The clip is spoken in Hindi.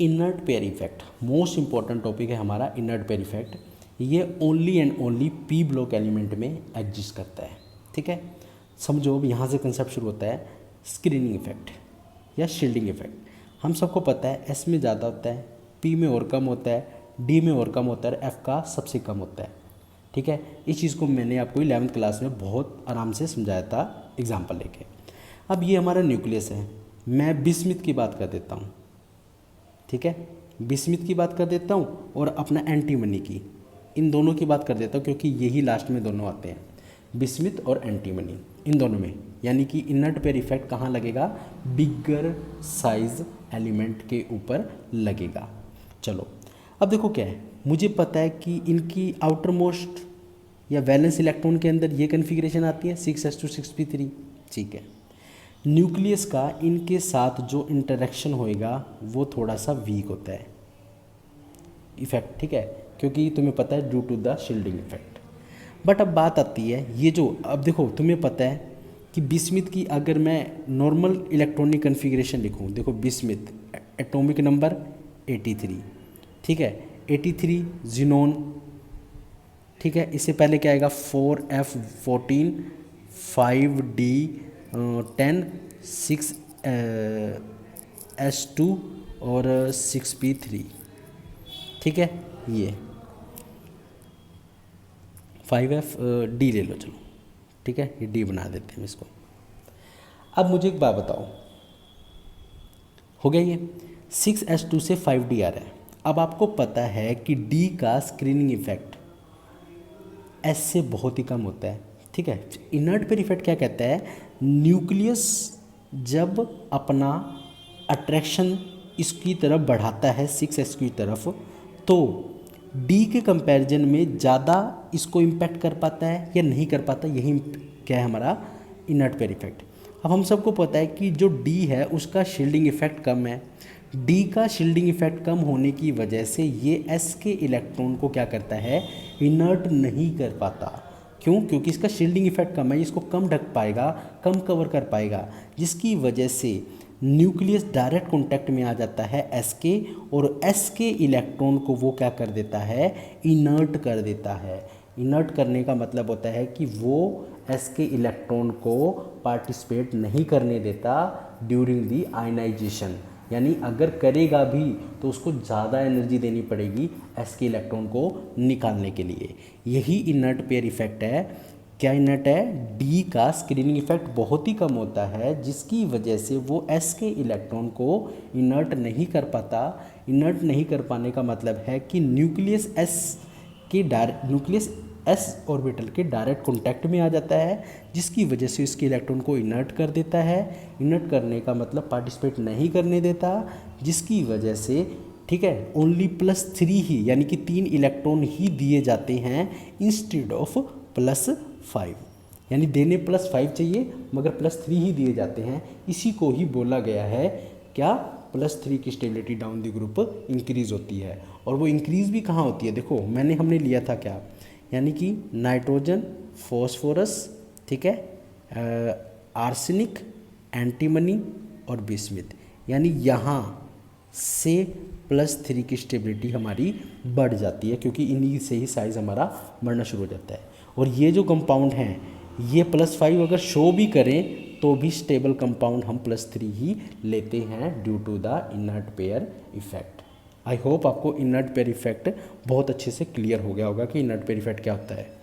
Inert pair effect most important topic है हमारा इनर्ट पेयर इफेक्ट। ये only and only P block element में एग्जिस्ट करता है। ठीक है, समझो अब यहाँ से कंसेप्ट शुरू होता है स्क्रीनिंग इफेक्ट या शील्डिंग इफेक्ट। हम सबको पता है एस में ज़्यादा होता है, पी में और कम होता है, डी में और कम होता है, एफ का सबसे कम होता है। ठीक है, इस चीज़ को मैंने आपको 11th क्लास में बहुत आराम से समझाया था एग्जाम्पल लेके। अब ये हमारा न्यूक्लियस है, मैं बिस्मिथ की बात कर देता हूँ। ठीक है, बिस्मिथ की बात कर देता हूँ और अपना एंटीमनी की, इन दोनों की बात कर देता हूँ क्योंकि यही लास्ट में दोनों आते हैं, बिस्मिथ और एंटीमनी, इन दोनों में। यानी कि इनर्ट पेयर इफेक्ट कहाँ लगेगा? बिगर साइज एलिमेंट के ऊपर लगेगा। चलो अब देखो क्या है, मुझे पता है कि इनकी आउटर मोस्ट या वैलेंस इलेक्ट्रॉन के अंदर ये कन्फिग्रेशन आती है 6s2 6p3। ठीक है, न्यूक्लियस का इनके साथ जो इंटरेक्शन होएगा वो थोड़ा सा वीक होता है इफेक्ट। ठीक है, क्योंकि तुम्हें पता है due to the shielding effect. But अब बात आती है ये जो, अब देखो तुम्हें पता है कि बिस्मिथ की अगर मैं नॉर्मल इलेक्ट्रॉनिक कन्फिग्रेशन लिखूँ, देखो बिस्मिथ एटॉमिक नंबर 83। ठीक है, 83 जिनोन। ठीक है, इससे पहले क्या आएगा 4f14 5d10 6s2 और 6p3। ठीक है, ये 5fd ले लो चलो। ठीक है, ये डी बना देते हैं इसको। अब मुझे एक बात बताओ, हो गया ये 6s2 से 5d आ रहा है। अब आपको पता है कि डी का स्क्रीनिंग इफेक्ट एस से बहुत ही कम होता है। ठीक है, इनर्ट पेयर इफेक्ट क्या कहता है, न्यूक्लियस जब अपना अट्रैक्शन इसकी तरफ बढ़ाता है 6s की तरफ, तो डी के कंपैरिजन में ज़्यादा इसको इम्पैक्ट कर पाता है या नहीं कर पाता, यही क्या है हमारा इनर्ट पेयर इफेक्ट। अब हम सबको पता है कि जो डी है उसका शील्डिंग इफेक्ट कम है। डी का शील्डिंग इफेक्ट कम होने की वजह से ये एस के इलेक्ट्रॉन को क्या करता है, इनर्ट नहीं कर पाता। क्यों? क्योंकि इसका शील्डिंग इफेक्ट कम है, इसको कम ढक पाएगा, कम कवर कर पाएगा, जिसकी वजह से न्यूक्लियस डायरेक्ट कॉन्टैक्ट में आ जाता है एस के, और एस के इलेक्ट्रॉन को वो क्या कर देता है, इनर्ट कर देता है। इनर्ट करने का मतलब होता है कि वो एस के इलेक्ट्रॉन को पार्टिसिपेट नहीं करने देता ड्यूरिंग दी आयनाइजेशन। यानी अगर करेगा भी तो उसको ज़्यादा एनर्जी देनी पड़ेगी एस के इलेक्ट्रॉन को निकालने के लिए। यही इनर्ट पेयर इफेक्ट है। क्या इनर्ट है? डी का स्क्रीनिंग इफेक्ट बहुत ही कम होता है, जिसकी वजह से वो एस के इलेक्ट्रॉन को इनर्ट नहीं कर पाता। इनर्ट नहीं कर पाने का मतलब है कि न्यूक्लियस एस ऑर्बिटल के डायरेक्ट कॉन्टैक्ट में आ जाता है, जिसकी वजह से इसके इलेक्ट्रॉन को इनर्ट कर देता है। इनर्ट करने का मतलब पार्टिसिपेट नहीं करने देता, जिसकी वजह से ठीक है ओनली +3 ही, यानी कि 3 इलेक्ट्रॉन ही दिए जाते हैं इंस्टेड ऑफ +5। यानी देने +5 चाहिए मगर +3 ही दिए जाते हैं। इसी को ही बोला गया है क्या, +3 की stability down the group increase होती है। और वो इंक्रीज भी कहाँ होती है, देखो हमने लिया था क्या, यानी कि नाइट्रोजन, फॉस्फोरस, ठीक है, आर्सेनिक, एंटीमनी और बिस्मिथ, यानी यहाँ से +3 की स्टेबिलिटी हमारी बढ़ जाती है, क्योंकि इन्हीं से ही साइज हमारा बढ़ना शुरू हो जाता है। और ये जो कंपाउंड हैं ये +5 अगर शो भी करें तो भी स्टेबल कंपाउंड हम +3 ही लेते हैं due to the inert pair effect. I hope आपको इनर्ट पेयर इफेक्ट बहुत अच्छे से क्लियर हो गया होगा कि इनर्ट पेयर इफेक्ट क्या होता है।